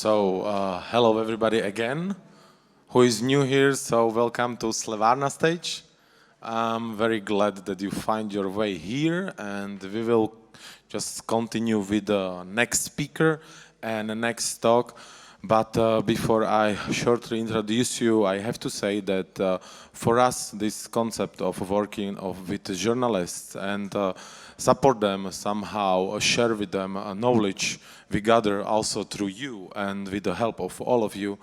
Hello everybody again. Who is new here, so welcome to Slevarna stage. I'm very glad that you find your way here, and we will just continue with the next speaker and the next talk. But before I shortly introduce you, I have to say that for us, this concept of working with journalists and support them somehow, share with them knowledge we gather also through you and with the help of all of you,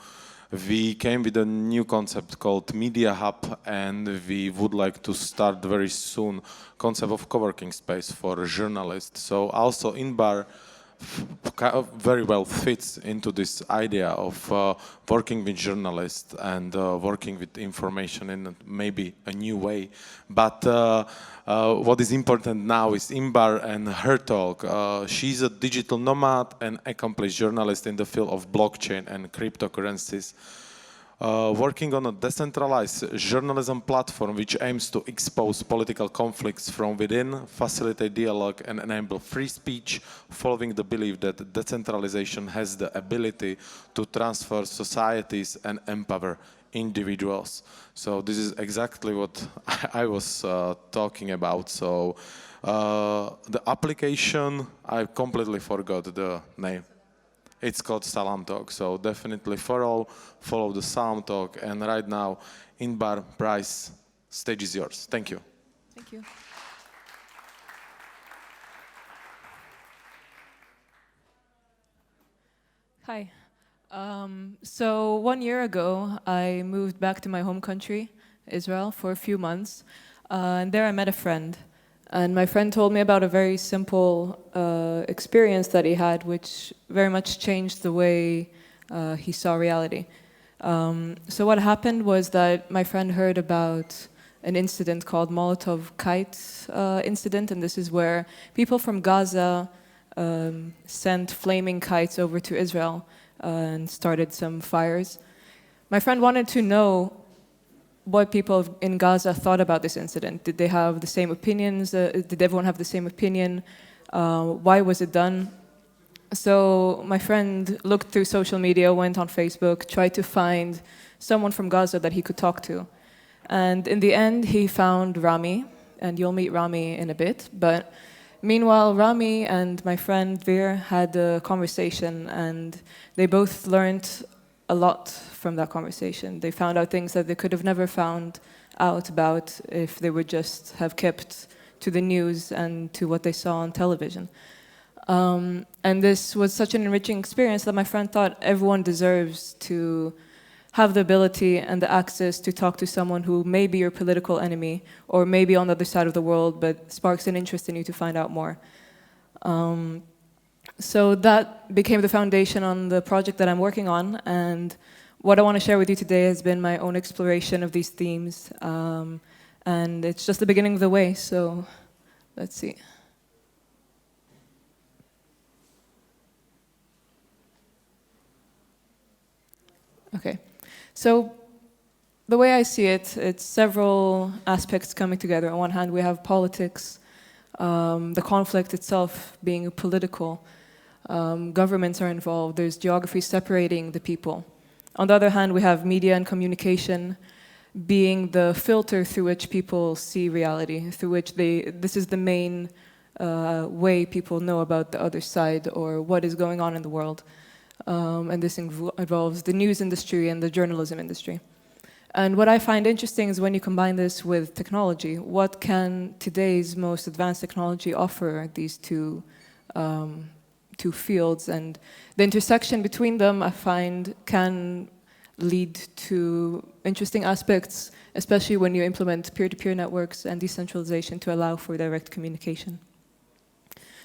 we came with a new concept called Media Hub, and we would like to start very soon concept of co-working space for journalists. So also Inbar very well fits into this idea of working with journalists and working with information in maybe a new way. But what is important now is Inbar and her talk. She's a digital nomad and accomplished journalist in the field of blockchain and cryptocurrencies. Working on a decentralized journalism platform which aims to expose political conflicts from within, facilitate dialogue and enable free speech, following the belief that decentralization has the ability to transform societies and empower individuals. So this is exactly what I was talking about. So the application, I completely forgot the name. It's called Salam Talk, so definitely follow the Salam Talk. And right now, Inbar, Preiss, stage is yours. Thank you. Thank you. Hi. So 1 year ago, I moved back to my home country, Israel, for a few months. And there I met a friend. And my friend told me about a very simple experience that he had, which very much changed the way he saw reality. So what happened was that my friend heard about an incident called Molotov Kite incident, and this is where people from Gaza sent flaming kites over to Israel and started some fires. My friend wanted to know what people in Gaza thought about this incident. Did they have the same opinions? Did everyone have the same opinion? Why was it done? So my friend looked through social media, went on Facebook, tried to find someone from Gaza that he could talk to. And in the end, he found Rami, and you'll meet Rami in a bit. But meanwhile, Rami and my friend Veer had a conversation, and they both learned a lot from that conversation. They found out things that they could have never found out about if they would just have kept to the news and to what they saw on television. And this was such an enriching experience that my friend thought everyone deserves to have the ability and the access to talk to someone who may be your political enemy or may be on the other side of the world, but sparks an interest in you to find out more. So that became the foundation on the project that I'm working on, and what I want to share with you today has been my own exploration of these themes, and it's just the beginning of the way, so let's see. Okay, so the way I see it, it's several aspects coming together. On one hand, we have politics, the conflict itself being political. Governments are involved, there's geography separating the people. On the other hand, we have media and communication being the filter through which people see reality, through which this is the main way people know about the other side or what is going on in the world. And this involves the news industry and the journalism industry. And what I find interesting is when you combine this with technology, what can today's most advanced technology offer these two fields, and the intersection between them I find can lead to interesting aspects, especially when you implement peer-to-peer networks and decentralization to allow for direct communication.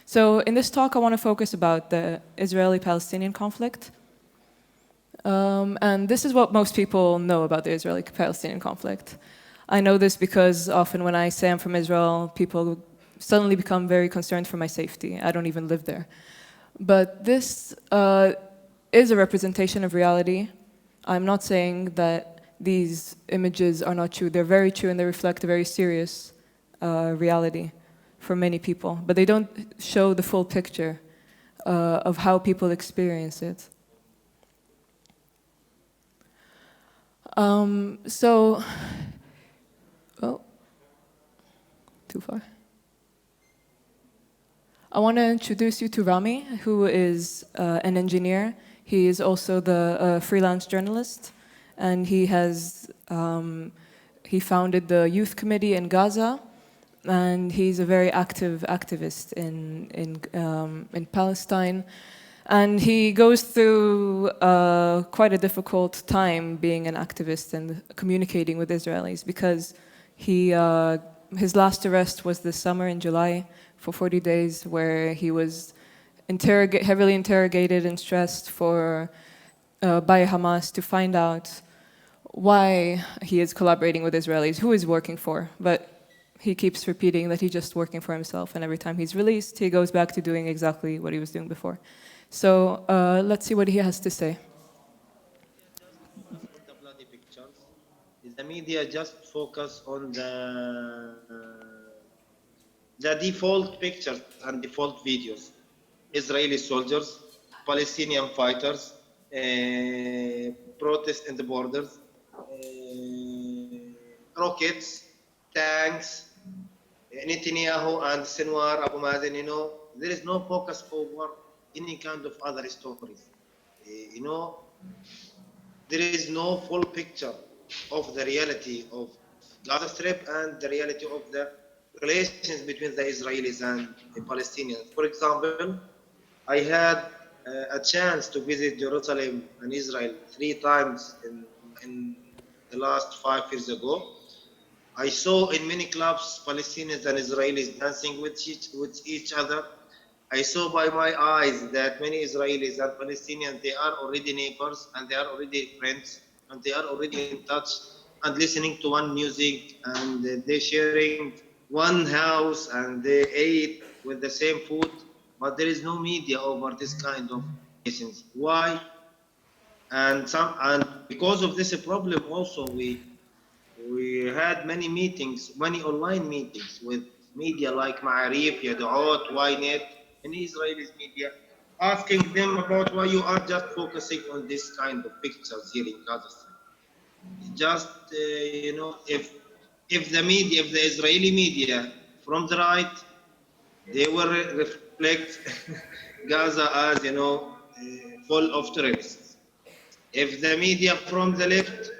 So in this talk I want to focus about the Israeli-Palestinian conflict. And this is what most people know about the Israeli-Palestinian conflict. I know this because often when I say I'm from Israel, people suddenly become very concerned for my safety. I don't even live there. But this is a representation of reality. I'm not saying that these images are not true. They're very true and they reflect a very serious reality for many people. But they don't show the full picture of how people experience it. So, oh, too far. I want to introduce you to Rami, who is an engineer. He is also the freelance journalist, and he founded the youth committee in Gaza, and he's a very active activist in Palestine. And he goes through quite a difficult time being an activist and communicating with Israelis because his last arrest was this summer in July for 40 days, where he was heavily interrogated and stressed by Hamas to find out why he is collaborating with Israelis, who he's working for. But he keeps repeating that he's just working for himself, and every time he's released, he goes back to doing exactly what he was doing before. So let's see what he has to say. The bloody pictures. The media just focus on the default pictures and default videos. Israeli soldiers, Palestinian fighters, protests in the borders, rockets, tanks, Netanyahu and Sinwar, Abu Mazen, there is no focus over any kind of other stories. There is no full picture of the reality of Gaza Strip and the reality of the relations between the Israelis and the Palestinians. For example, I had a chance to visit Jerusalem and Israel 3 times in the last 5 years ago. I saw in many clubs Palestinians and Israelis dancing with each other. I saw by my eyes that many Israelis and Palestinians, they are already neighbors and they are already friends and they are already in touch and listening to one music and they sharing one house and they ate with the same food. But there is no media over this kind of relations. Why? And because of this problem also we had many meetings, many online meetings with media like Ma'arif, Yadu'ot, Ynet, and Israeli media, asking them about why you are just focusing on this kind of pictures here in Kazakhstan. Just, if the Israeli media from the right, they will reflect Gaza as, full of terrorists. If the media from the left,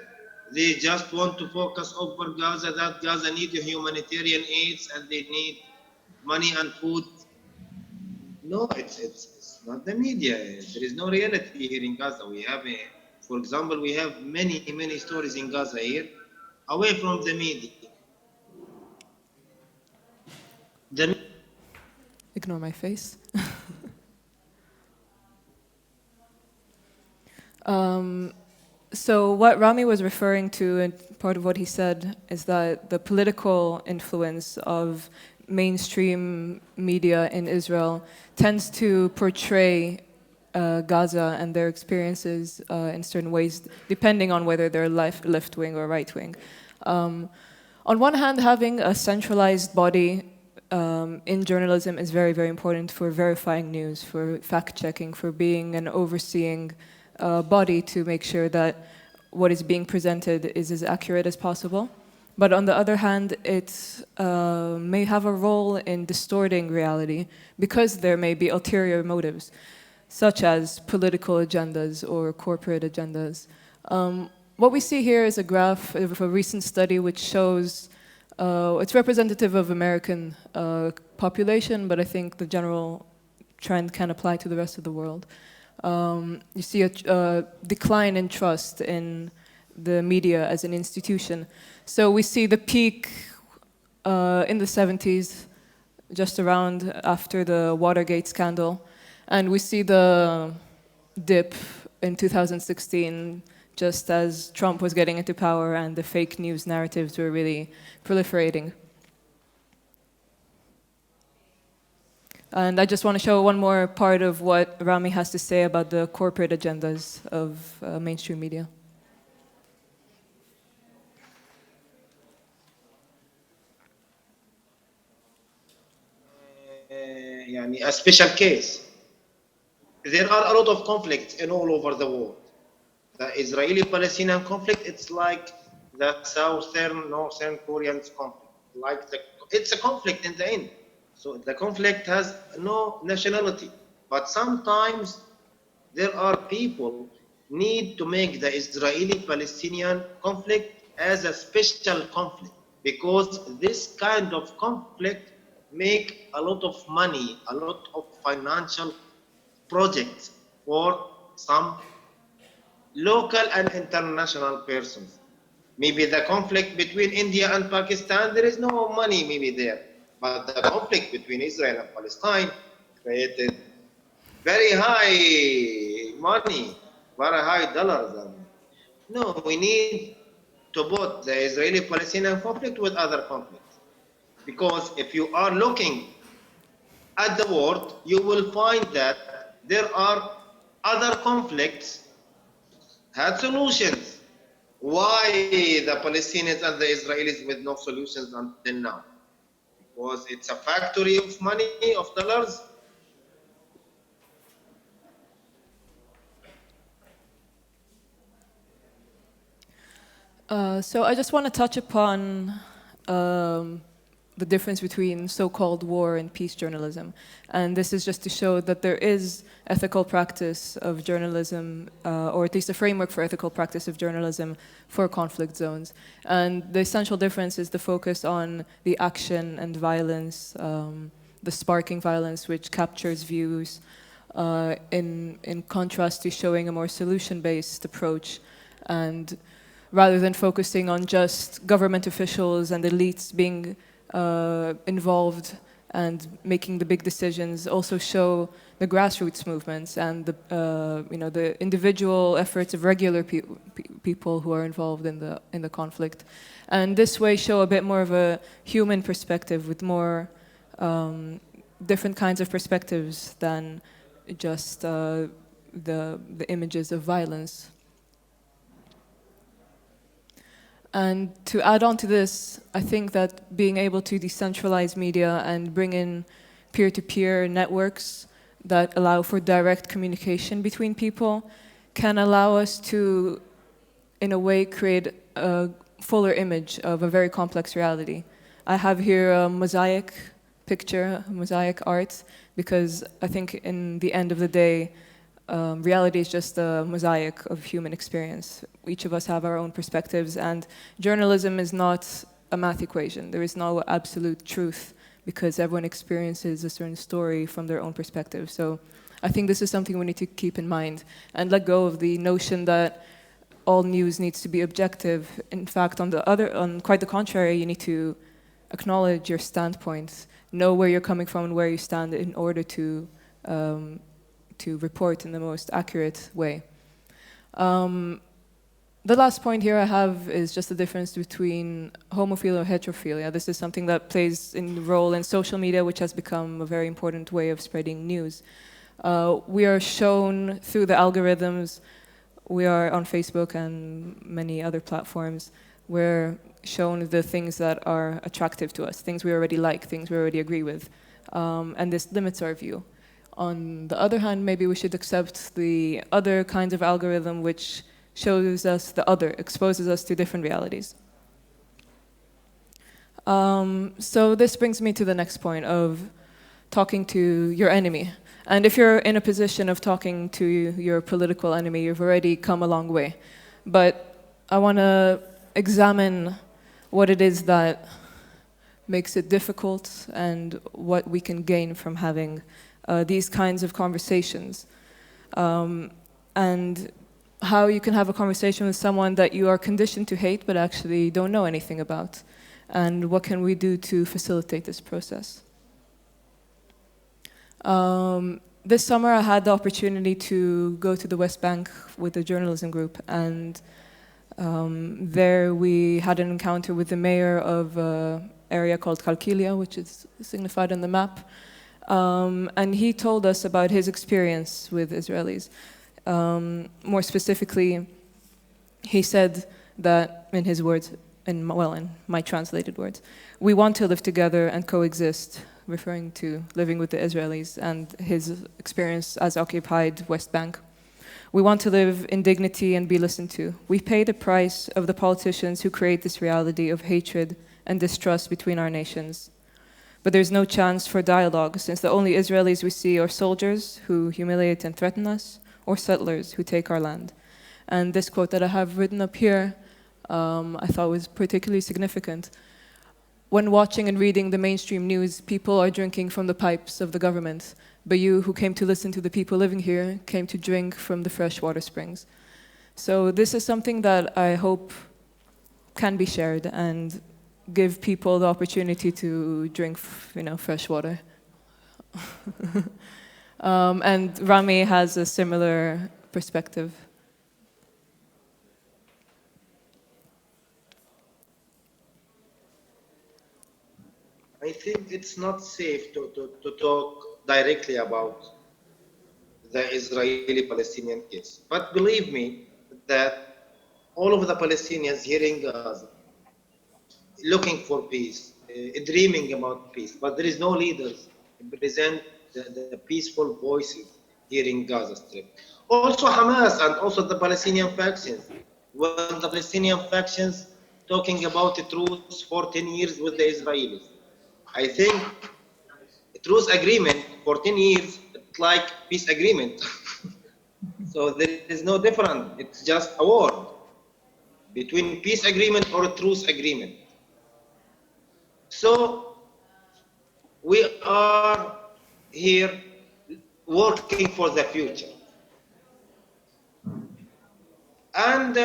they just want to focus over Gaza, that Gaza need humanitarian aids and they need money and food. No, it's not the media. There is no reality here in Gaza. For example, we have many stories in Gaza here, away from the media. The Ignore my face. So what Rami was referring to, and part of what he said, is that the political influence of mainstream media in Israel tends to portray Gaza and their experiences in certain ways, depending on whether they're left-wing or right-wing. On one hand, having a centralized body in journalism is very, very important for verifying news, for fact-checking, for being an overseeing body to make sure that what is being presented is as accurate as possible. But on the other hand, it may have a role in distorting reality because there may be ulterior motives, such as political agendas or corporate agendas. What we see here is a graph of a recent study which shows, it's representative of American population, but I think the general trend can apply to the rest of the world. You see a decline in trust in the media as an institution. So we see the peak in the 70s, just around after the Watergate scandal, and we see the dip in 2016, just as Trump was getting into power and the fake news narratives were really proliferating. And I just want to show one more part of what Rami has to say about the corporate agendas of mainstream media. a special case. There are a lot of conflicts in all over the world. The Israeli-Palestinian conflict, it's like the Southern Northern Korean conflict. It's a conflict in the end. So the conflict has no nationality. But sometimes there are people need to make the Israeli-Palestinian conflict as a special conflict, because this kind of conflict make a lot of money, a lot of financial projects for some local and international persons. Maybe the conflict between India and Pakistan, there is no money maybe there. But the conflict between Israel and Palestine created very high money, very high dollars. No, we need to put the Israeli-Palestinian conflict with other conflicts. Because if you are looking at the world, you will find that there are other conflicts had solutions. Why the Palestinians and the Israelis with no solutions until now? Because it's a factory of money, of dollars. So I just want to touch upon the difference between so-called war and peace journalism. And this is just to show that there is ethical practice of journalism, or at least a framework for ethical practice of journalism for conflict zones. And the essential difference is the focus on the action and violence, the sparking violence which captures views, in contrast to showing a more solution-based approach, and rather than focusing on just government officials and elites being involved and making the big decisions, also show the grassroots movements and the individual efforts of regular people who are involved in the conflict, and this way show a bit more of a human perspective with more different kinds of perspectives than just the images of violence. And to add on to this, I think that being able to decentralize media and bring in peer-to-peer networks that allow for direct communication between people can allow us to, in a way, create a fuller image of a very complex reality. I have here a mosaic picture, mosaic art, because I think in the end of the day, reality is just a mosaic of human experience. Each of us have our own perspectives, and journalism is not a math equation. There is no absolute truth, because everyone experiences a certain story from their own perspective. So I think this is something we need to keep in mind and let go of the notion that all news needs to be objective. In fact, on quite the contrary, you need to acknowledge your standpoint, know where you're coming from and where you stand in order to report in the most accurate way. The last point here I have is just the difference between homophilia and heterophilia. This is something that plays a role in social media, which has become a very important way of spreading news. We are shown through the algorithms, we are on Facebook and many other platforms, we're shown the things that are attractive to us, things we already like, things we already agree with, and this limits our view. On the other hand, maybe we should accept the other kinds of algorithm which shows us the other, exposes us to different realities. So this brings me to the next point of talking to your enemy. And if you're in a position of talking to your political enemy, you've already come a long way. But I want to examine what it is that makes it difficult and what we can gain from having these kinds of conversations, and how you can have a conversation with someone that you are conditioned to hate but actually don't know anything about, and what can we do to facilitate this process. This summer I had the opportunity to go to the West Bank with a journalism group, and there we had an encounter with the mayor of an area called Kalkilia, which is signified on the map. And he told us about his experience with Israelis. More specifically, he said that, in his words, in my translated words, we want to live together and coexist, referring to living with the Israelis and his experience as occupied West Bank. We want to live in dignity and be listened to. We pay the price of the politicians who create this reality of hatred and distrust between our nations. But there's no chance for dialogue, since the only Israelis we see are soldiers who humiliate and threaten us, or settlers who take our land. And this quote that I have written up here, I thought was particularly significant. When watching and reading the mainstream news, people are drinking from the pipes of the government, but you, who came to listen to the people living here, came to drink from the freshwater springs. So this is something that I hope can be shared and give people the opportunity to drink, fresh water. And Rami has a similar perspective. I think it's not safe to talk directly about the Israeli-Palestinian case. But believe me that all of the Palestinians here in Gaza looking for peace, dreaming about peace, but there is no leaders to present the peaceful voices here in Gaza Strip. Also Hamas and also the Palestinian factions. When the Palestinian factions talking about a truce for 10 years with the Israelis. I think a truce agreement for 10 years, it's like peace agreement. So there is no difference. It's just a word between peace agreement or a truce agreement. So we are here working for the future. And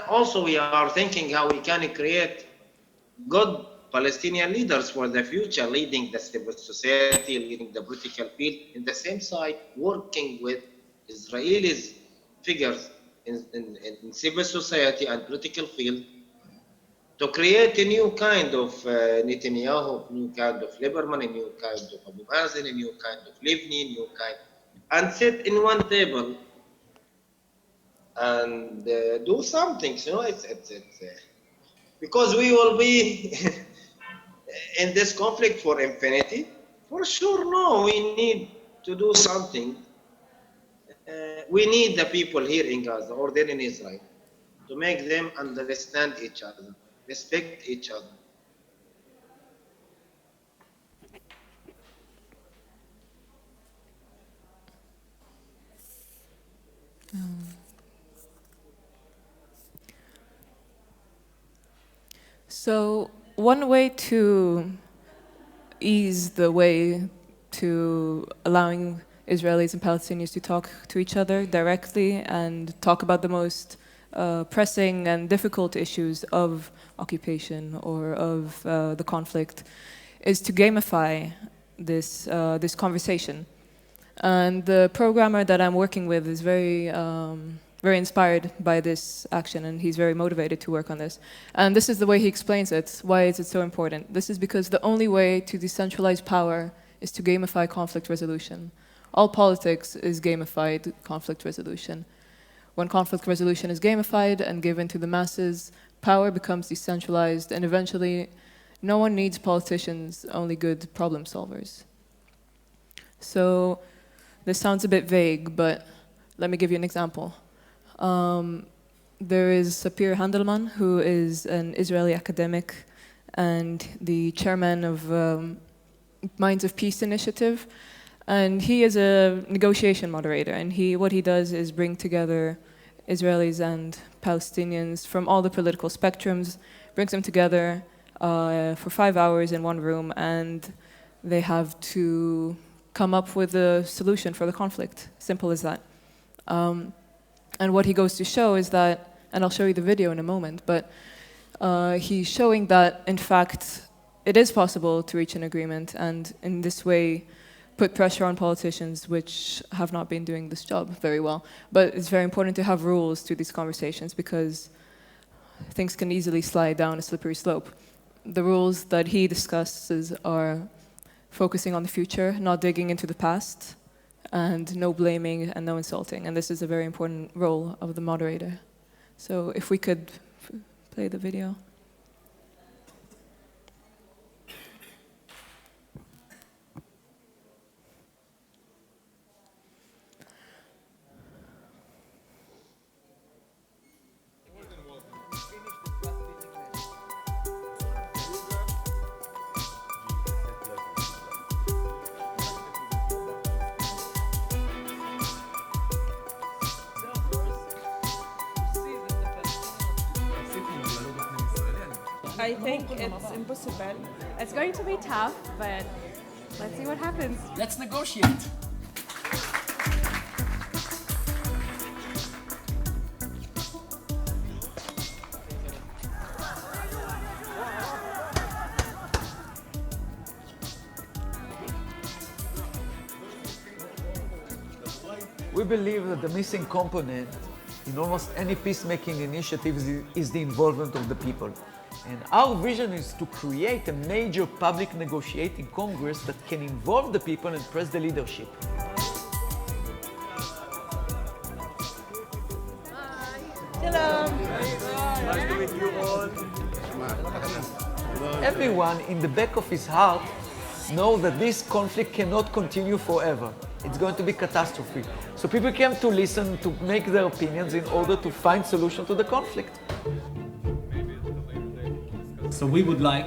also we are thinking how we can create good Palestinian leaders for the future, leading the civil society, leading the political field, in the same side, working with Israelis figures in civil society and political field to create a new kind of Netanyahu, a new kind of Lieberman, a new kind of Abu Mazen, a new kind of Livni, a new kind, and sit in one table and do something. Because we will be in this conflict for infinity. For sure, no, we need to do something. We need the people here in Gaza or there in Israel to make them understand each other, respect each other. So one way to ease the way to allowing Israelis and Palestinians to talk to each other directly and talk about the most pressing and difficult issues of occupation or of the conflict is to gamify this conversation. And the programmer that I'm working with is very inspired by this action, and he's very motivated to work on this. And this is the way he explains it. Why is it so important? This is because the only way to decentralize power is to gamify conflict resolution. All politics is gamified conflict resolution. When conflict resolution is gamified and given to the masses, power becomes decentralized, and eventually no one needs politicians, only good problem solvers. So this sounds a bit vague, but let me give you an example. There is Sapir Handelman, who is an Israeli academic and the chairman of Minds of Peace Initiative. And he is a negotiation moderator. And what he does is bring together Israelis and Palestinians from all the political spectrums, brings them together for 5 hours in one room, and they have to come up with a solution for the conflict. Simple as that. And what he goes to show is that, and I'll show you the video in a moment, but he's showing that, in fact, it is possible to reach an agreement and in this way put pressure on politicians which have not been doing this job very well. But it's very important to have rules to these conversations because things can easily slide down a slippery slope. The rules that he discusses are focusing on the future, not digging into the past, and no blaming and no insulting. And this is a very important role of the moderator. So if we could play the video. I think it's impossible. It's going to be tough, but let's see what happens. Let's negotiate. We believe that the missing component in almost any peacemaking initiative is the involvement of the people. And our vision is to create a major public negotiating congress that can involve the people and press the leadership. Hello. Nice to meet you all. Everyone in the back of his heart knows that this conflict cannot continue forever. It's going to be catastrophe. So people came to listen, to make their opinions in order to find solution to the conflict. So we would like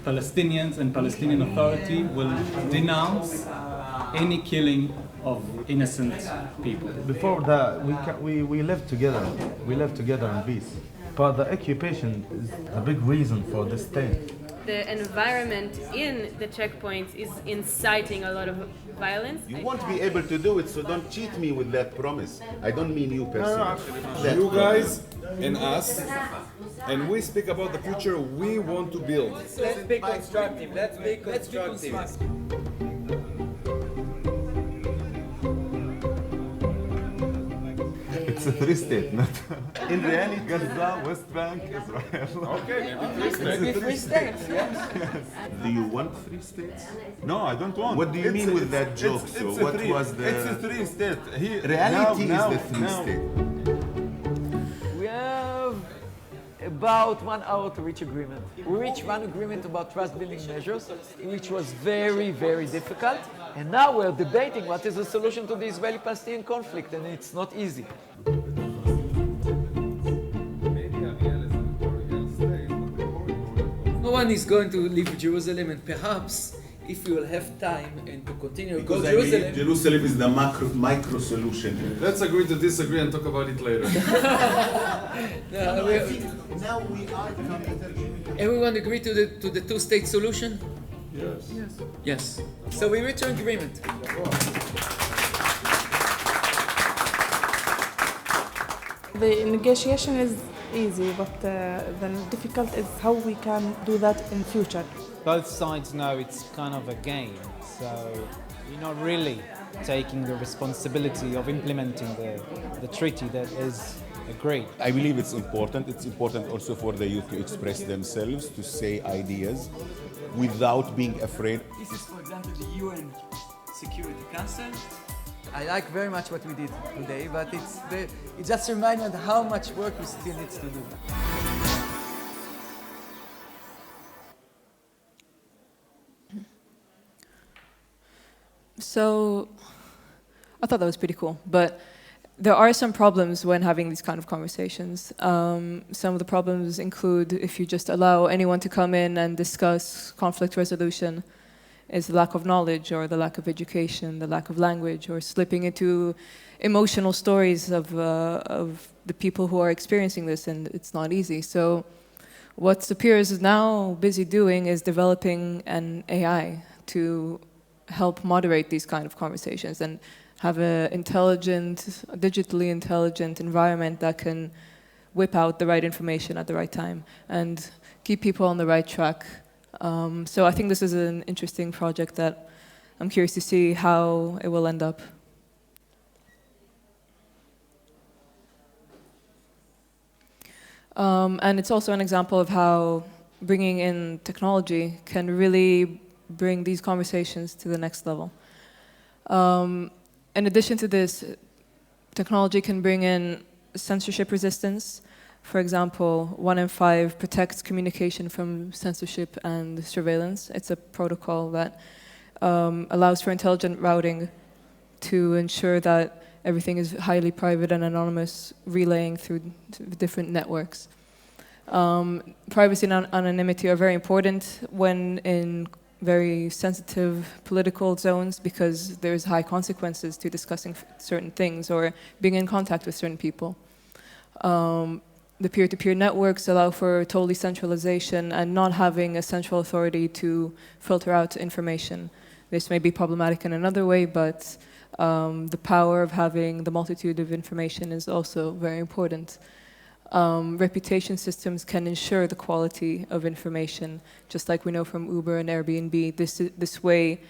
Palestinians and Palestinian Authority will denounce any killing of innocent people. Before that, we lived together. We lived together in peace. But the occupation is a big reason for the state. The environment in the checkpoints is inciting a lot of violence. You won't be able to do it, so don't cheat me with that promise. I don't mean you personally. You guys and us, and we speak about the future we want to build. Let's be constructive. Let's be constructive. It's a three-state, not in reality, Gaza, West Bank, Israel. Okay, maybe Maybe three states, yes. Do you want 3 states? No, I don't want. What do you mean with that joke? So what was the... It's a three-state. Reality is the 3-state. We have about 1 hour to reach agreement. We reached one agreement about trust-building measures, which was very, very difficult. And now we're debating what is the solution to the Israeli-Palestinian conflict, and it's not easy. No one is going to leave Jerusalem, and perhaps if we will have time and to continue Because I Jerusalem. believe Jerusalem is the micro solution. Let's agree to disagree and talk about it later. No, Now we are committed. everyone agree to the two-state solution? Yes. Yes. So we reach an agreement. The negotiation is easy, but the difficult is how we can do that in future. Both sides know it's kind of a game, so you're not really taking the responsibility of implementing the treaty that is agreed. I believe it's important. It's important also for the youth to express themselves, to say ideas without being afraid. This is, for example, the UN Security Council. I like very much what we did today, but it just reminds me of how much work we still need to do. So I thought that was pretty cool, but there are some problems when having these kind of conversations. Some of the problems include if you just allow anyone to come in and discuss conflict resolution, is the lack of knowledge or the lack of education, the lack of language, or slipping into emotional stories of the people who are experiencing this, and it's not easy. So what Sapir is now busy doing is developing an AI to help moderate these kind of conversations and have an intelligent, digitally intelligent environment that can whip out the right information at the right time and keep people on the right track. So I think this is an interesting project that I'm curious to see how it will end up. And it's also an example of how bringing in technology can really bring these conversations to the next level. In addition to this, technology can bring in censorship resistance. For example, 1 in 5 protects communication from censorship and surveillance. It's a protocol that allows for intelligent routing to ensure that everything is highly private and anonymous, relaying through different networks. Privacy and anonymity are very important when in very sensitive political zones because there's high consequences to discussing certain things or being in contact with certain people. the peer-to-peer networks allow for total decentralization and not having a central authority to filter out information. This may be problematic in another way, but the power of having the multitude of information is also very important. Reputation systems can ensure the quality of information, just like we know from Uber and Airbnb. This way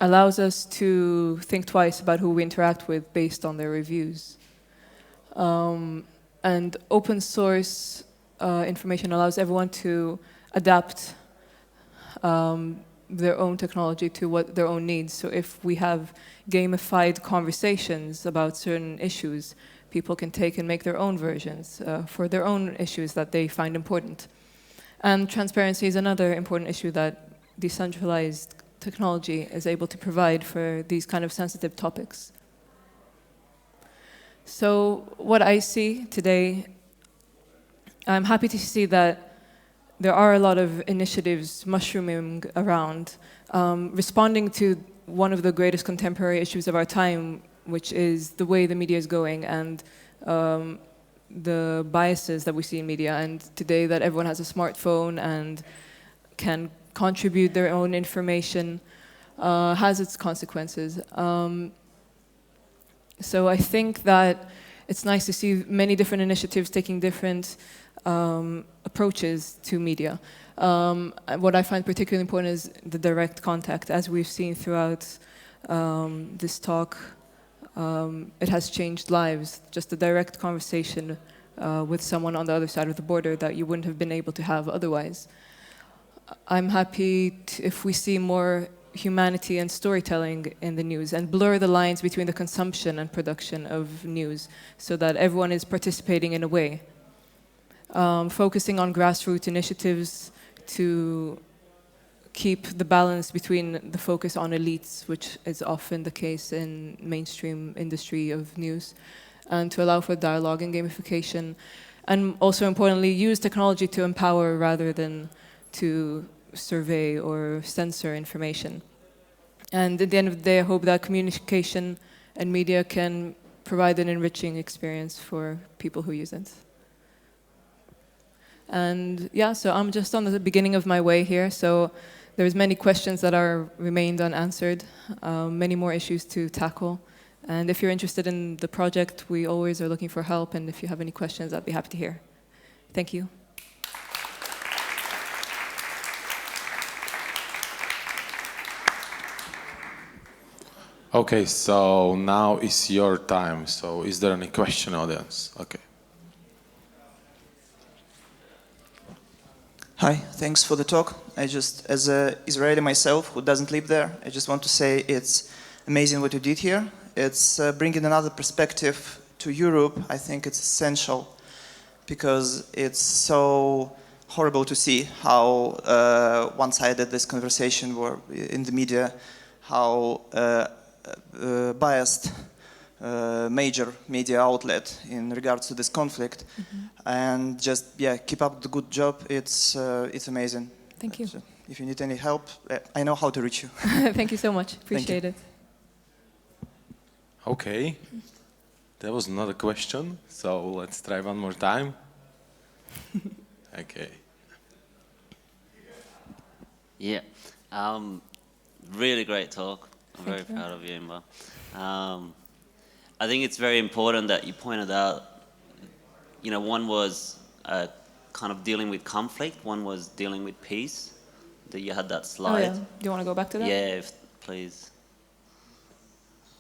allows us to think twice about who we interact with based on their reviews. And open source information allows everyone to adapt their own technology to what their own needs. So if we have gamified conversations about certain issues, people can take and make their own versions for their own issues that they find important. And transparency is another important issue that decentralized technology is able to provide for these kind of sensitive topics. So what I see today, I'm happy to see that there are a lot of initiatives mushrooming around, responding to one of the greatest contemporary issues of our time, which is the way the media is going and the biases that we see in media. And today that everyone has a smartphone and can contribute their own information has its consequences. So I think that it's nice to see many different initiatives taking different approaches to media. What I find particularly important is the direct contact. As we've seen throughout this talk, it has changed lives. Just a direct conversation with someone on the other side of the border that you wouldn't have been able to have otherwise. I'm happy if we see more humanity and storytelling in the news and blur the lines between the consumption and production of news so that everyone is participating in a way. Focusing on grassroots initiatives to keep the balance between the focus on elites, which is often the case in mainstream industry of news, and to allow for dialogue and gamification, and also importantly use technology to empower rather than to survey or censor information. And at the end of the day, I hope that communication and media can provide an enriching experience for people who use it. And yeah, so I'm just on the beginning of my way here, so there's many questions that are remained unanswered, many more issues to tackle. And if you're interested in the project, we always are looking for help, and if you have any questions, I'd be happy to hear. Thank you. Okay, so now is your time. So is there any question, audience? Okay. Hi, thanks for the talk. As an Israeli myself who doesn't live there, I just want to say it's amazing what you did here. It's bringing another perspective to Europe. I think it's essential because it's so horrible to see how one-sided this conversation were in the media, how biased major media outlet in regards to this conflict. And just, yeah, keep up the good job. It's amazing. Thank you. So if you need any help, I know how to reach you. Thank you so much. Appreciate it. Okay. That was not a question, so let's try one more time. Okay. Yeah. Really great talk. I'm very Thank you. proud of you, Inbar. I think it's very important that you pointed out, you know, one was kind of dealing with conflict, one was dealing with peace. That you had that slide. Oh, yeah. Do you want to go back to that? Yeah, please.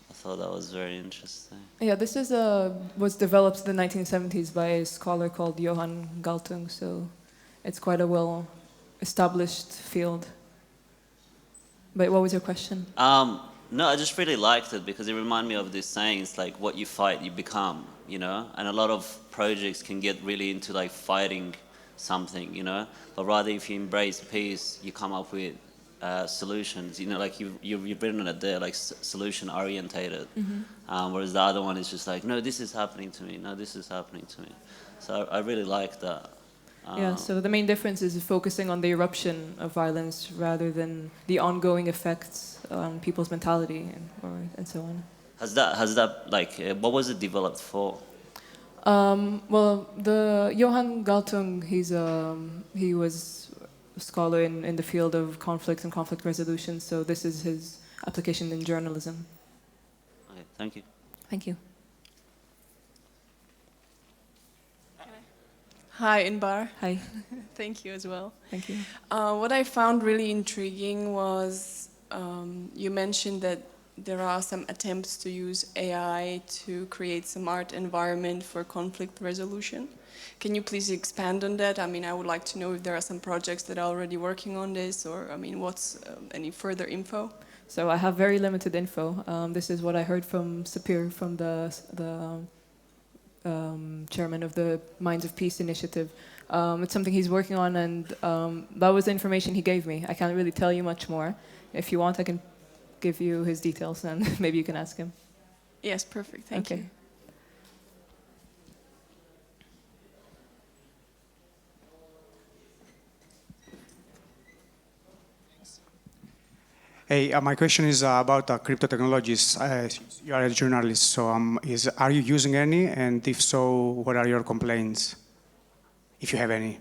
I thought that was very interesting. Yeah, this is was developed in the 1970s by a scholar called Johann Galtung, so it's quite a well-established field. But what was your question? No, I just really liked it because it reminded me of this saying, it's like what you fight, you become, you know? And a lot of projects can get really into like fighting something, you know? But rather if you embrace peace, you come up with solutions, you know, like you've written it there, like solution orientated. Whereas the other one is just like, no, this is happening to me, no, this is happening to me. So I really like that. Yeah, so the main difference is focusing on the eruption of violence rather than the ongoing effects on people's mentality and so on. Has that like, what was it developed for? Well, the Johann Galtung, he was a scholar in the field of conflict and conflict resolution, so this is his application in journalism. Okay, thank you. Thank you. Hi, Inbar. Hi. Thank you as well. Thank you. What I found really intriguing was you mentioned that there are some attempts to use AI to create some art environment for conflict resolution. Can you please expand on that? I mean, I would like to know if there are some projects that are already working on this, or I mean, what's any further info? So I have very limited info. This is what I heard from Sapir, from the chairman of the Minds of Peace initiative. It's something he's working on, and that was the information he gave me. I can't really tell you much more. If you want, I can give you his details, and maybe you can ask him. Yes, perfect. Thank you. Hey, my question is about crypto technologies. You are a journalist, so are you using any? And if so, what are your complaints, if you have any?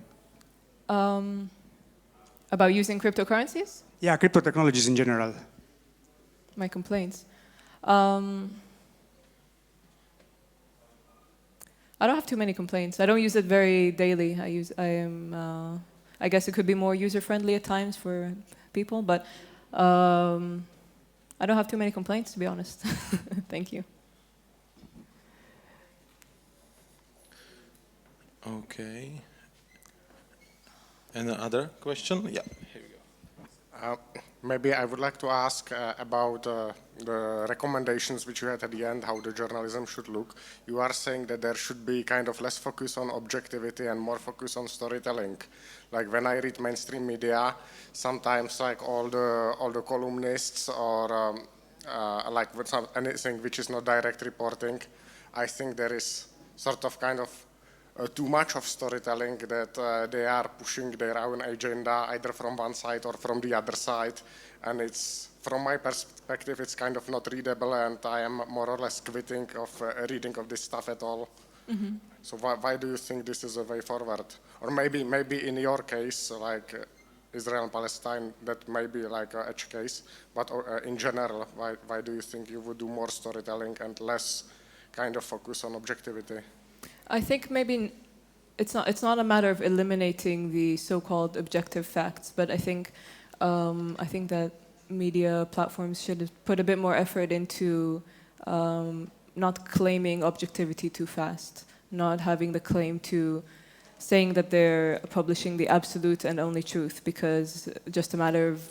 About using cryptocurrencies? Yeah, crypto technologies in general. My complaints. I don't have too many complaints. I don't use it very daily. I guess it could be more user-friendly at times for people, but I don't have too many complaints, to be honest. Thank you. Okay. Any other question? Yeah, here we go. Maybe I would like to ask about the recommendations which you had at the end, how the journalism should look. You are saying that there should be kind of less focus on objectivity and more focus on storytelling. Like when I read mainstream media, sometimes like all the columnists or like with anything which is not direct reporting, I think there is sort of kind of too much of storytelling that they are pushing their own agenda either from one side or from the other side, and it's, from my perspective, it's kind of not readable, and I am more or less quitting of reading of this stuff at all. Mm-hmm. So why do you think this is a way forward? Or maybe in your case, like Israel-Palestine, that may be like an edge case, but in general, why do you think you would do more storytelling and less kind of focus on objectivity? I think maybe it's not a matter of eliminating the so-called objective facts, but I think that media platforms should put a bit more effort into not claiming objectivity too fast, not having the claim to saying that they're publishing the absolute and only truth, because just a matter of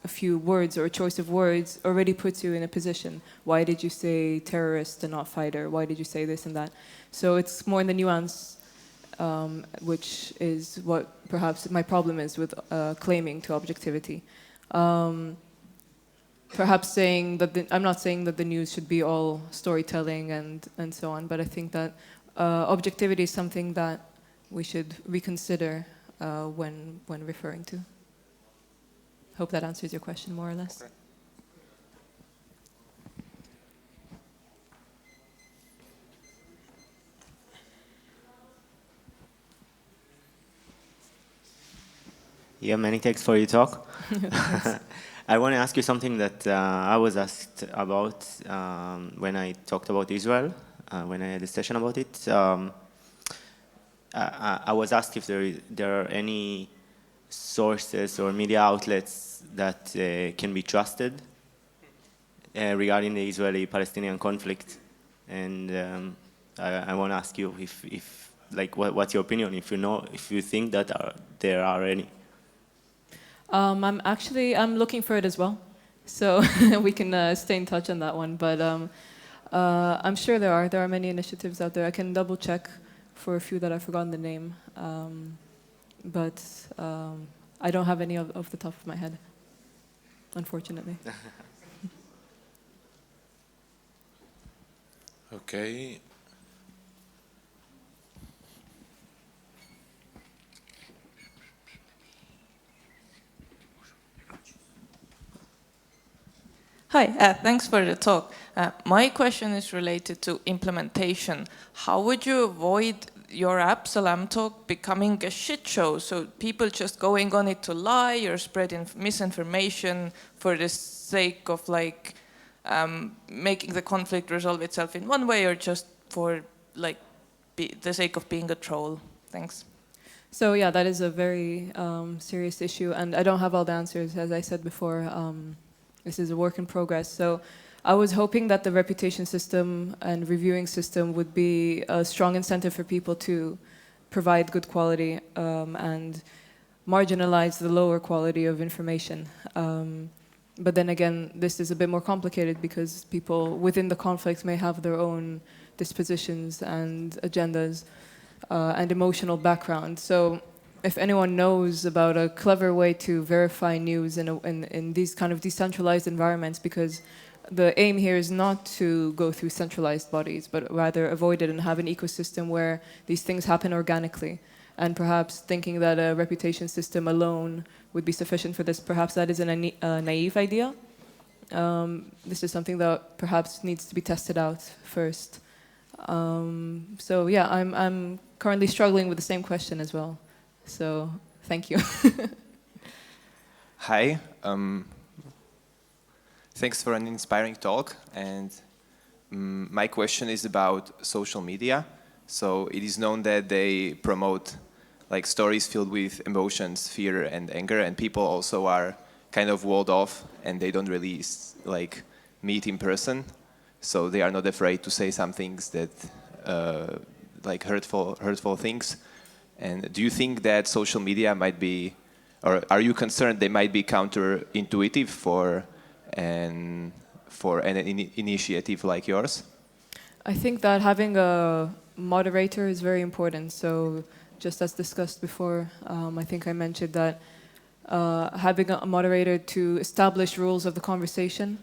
a few words or a choice of words already puts you in a position. Why did you say terrorist and not fighter? Why did you say this and that? So it's more in the nuance, which is what perhaps my problem is with claiming to objectivity. Perhaps saying that I'm not saying that the news should be all storytelling and so on, but I think that objectivity is something that we should reconsider when referring to. Hope that answers your question more or less. Okay. Yeah, many thanks for your talk. I want to ask you something that I was asked about when I talked about Israel, when I had a session about it. I was asked if there are any sources or media outlets that can be trusted regarding the Israeli-Palestinian conflict, and I want to ask you if like what's your opinion, if you think that there are any. I'm looking for it as well, so we can stay in touch on that one. But I'm sure there are many initiatives out there. I can double check for a few that I've forgotten the name, but I don't have any off the top of my head, unfortunately. Okay. Hi, thanks for the talk. My question is related to implementation. How would you avoid your app, Salam Talk, becoming a shit show? So people just going on it to lie or spreading misinformation for the sake of like making the conflict resolve itself in one way, or just for like the sake of being a troll? Thanks. So yeah, that is a very serious issue, and I don't have all the answers. As I said before, this is a work in progress. So I was hoping that the reputation system and reviewing system would be a strong incentive for people to provide good quality and marginalize the lower quality of information. But then again, this is a bit more complicated because people within the conflict may have their own dispositions and agendas and emotional background. So if anyone knows about a clever way to verify news in these kind of decentralized environments, because the aim here is not to go through centralized bodies, but rather avoid it and have an ecosystem where these things happen organically. And perhaps thinking that a reputation system alone would be sufficient for this, perhaps that is a naive idea. This is something that perhaps needs to be tested out first. So yeah, I'm currently struggling with the same question as well. So thank you. Hi. Thanks for an inspiring talk. And my question is about social media. So it is known that they promote like stories filled with emotions, fear and anger, and people also are kind of walled off and they don't really like meet in person. So they are not afraid to say some things that like hurtful things. And do you think that social media might be, or are you concerned they might be counterintuitive for an initiative like yours? I think that having a moderator is very important. So just as discussed before, I think I mentioned that having a moderator to establish rules of the conversation,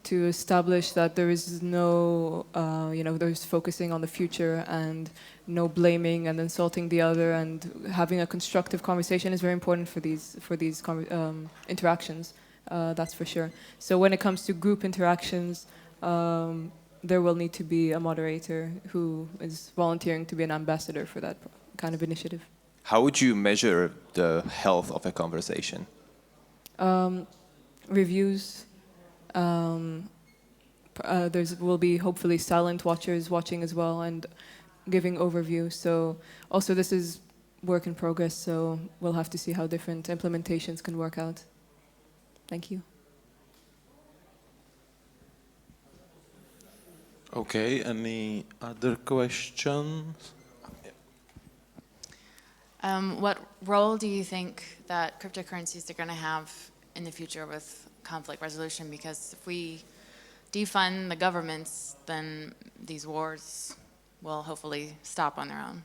to establish that there is no, there's focusing on the future and no blaming and insulting the other, and having a constructive conversation is very important for these interactions. That's for sure. So when it comes to group interactions, there will need to be a moderator who is volunteering to be an ambassador for that kind of initiative. How would you measure the health of a conversation? Reviews. There will be hopefully silent watchers watching as well and giving overview. So also this is work in progress, so we'll have to see how different implementations can work out. Thank you. Okay, any other questions? What role do you think that cryptocurrencies are going to have in the future with conflict resolution? Because if we defund the governments, then these wars will hopefully stop on their own.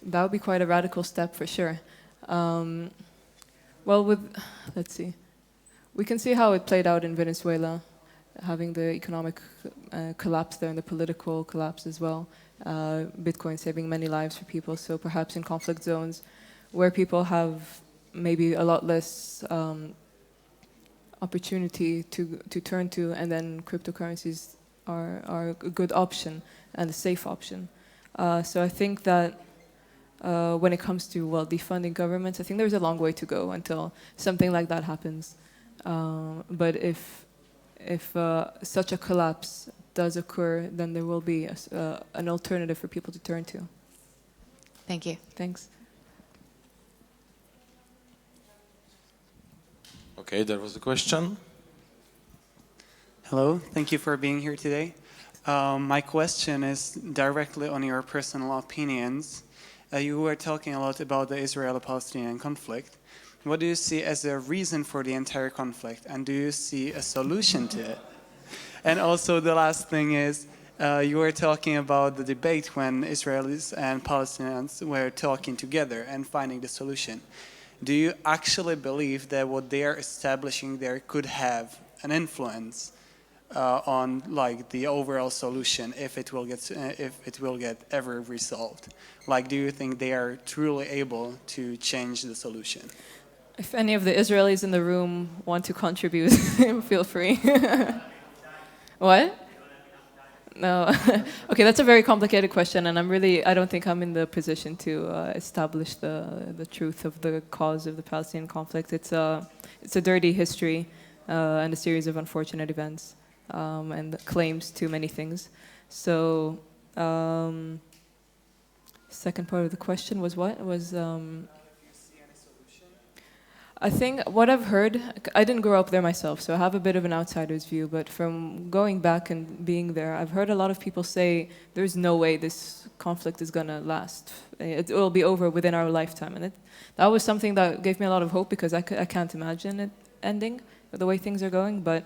That would be quite a radical step for sure. Well, let's see. We can see how it played out in Venezuela, having the economic collapse there and the political collapse as well. Bitcoin saving many lives for people. So perhaps in conflict zones where people have maybe a lot less opportunity to turn to, and then cryptocurrencies are a good option and a safe option. So I think that when it comes to defunding governments, I think there's a long way to go until something like that happens. But if such a collapse does occur, then there will be an alternative for people to turn to. Thank you. Thanks. Okay, there was a question. Hello, thank you for being here today. My question is directly on your personal opinions. You were talking a lot about the Israeli-Palestinian conflict. What do you see as the reason for the entire conflict, and do you see a solution to it? And also the last thing is, you were talking about the debate when Israelis and Palestinians were talking together and finding the solution. Do you actually believe that what they are establishing there could have an influence on like the overall solution if it will get ever resolved? Like, do you think they are truly able to change the solution? If any of the Israelis in the room want to contribute, feel free. What? No. Okay, that's a very complicated question, and I don't think I'm in the position to establish the truth of the cause of the Palestinian conflict. It's a dirty history and a series of unfortunate events and claims to many things. So, second part of the question was what? I think what I've heard, I didn't grow up there myself, so I have a bit of an outsider's view, but from going back and being there, I've heard a lot of people say there's no way this conflict is going to last. It will be over within our lifetime. And that was something that gave me a lot of hope, because I can't imagine it ending the way things are going, but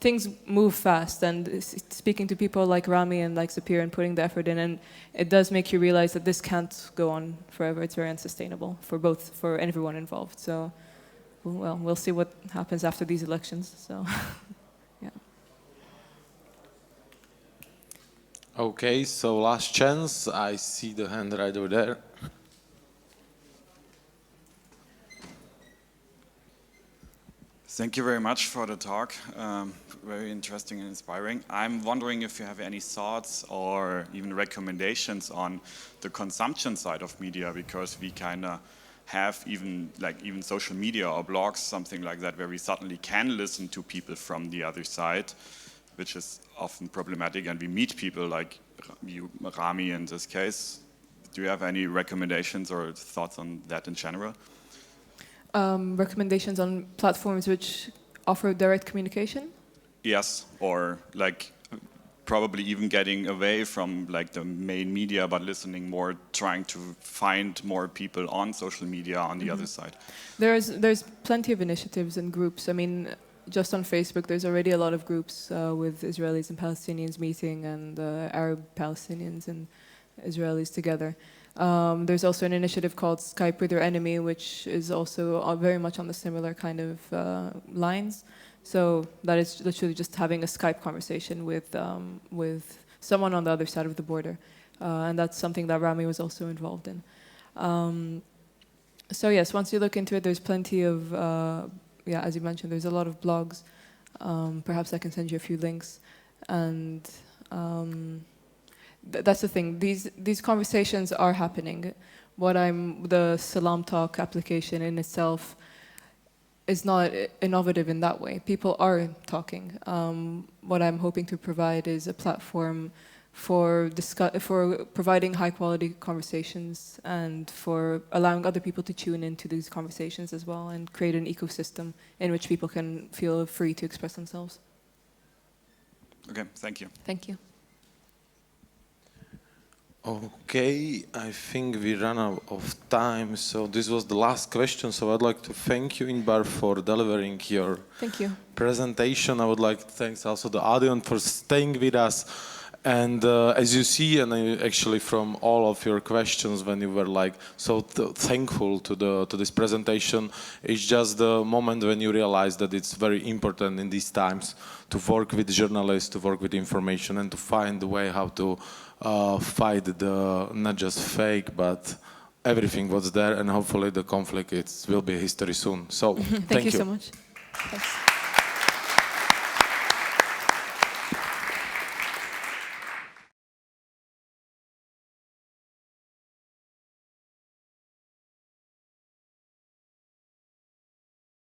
things move fast, and speaking to people like Rami and like Sapir and putting the effort in, and it does make you realize that this can't go on forever. It's very unsustainable for everyone involved. So, well, we'll see what happens after these elections. So, yeah. Okay, so last chance. I see the hand right over there. Thank you very much for the talk. Very interesting and inspiring. I'm wondering if you have any thoughts or even recommendations on the consumption side of media, because we kind of have even social media or blogs, something like that, where we suddenly can listen to people from the other side, which is often problematic, and we meet people like you, Rami, in this case. Do you have any recommendations or thoughts on that in general? Recommendations on platforms which offer direct communication? Yes, or like probably even getting away from like the main media, but listening more, trying to find more people on social media on the other side. There's plenty of initiatives and groups. I mean, just on Facebook, there's already a lot of groups with Israelis and Palestinians meeting, and Arab Palestinians and Israelis together. There's also an initiative called Skype with Your Enemy, which is also very much on the similar kind of lines. So that is literally just having a Skype conversation with someone on the other side of the border. And that's something that Rami was also involved in. So yes, once you look into it, there's plenty of, as you mentioned, there's a lot of blogs. Perhaps I can send you a few links. And that's the thing. These conversations are happening. The Salam Talk application in itself is not innovative in that way. People are talking. What I'm hoping to provide is a platform for providing high-quality conversations and for allowing other people to tune into these conversations as well, and create an ecosystem in which people can feel free to express themselves. Okay, thank you. Thank you. Okay, I think we ran out of time, so this was the last question. So I'd like to thank you, Inbar, for delivering your presentation. I would like to thank also the audience for staying with us. And as you see, and actually from all of your questions, when you were like so thankful to this presentation, it's just the moment when you realize that it's very important in these times to work with journalists, to work with information, and to find a way how to fight the not just fake, but everything what's there, and hopefully the conflict will be history soon. So thank you so much. Thanks.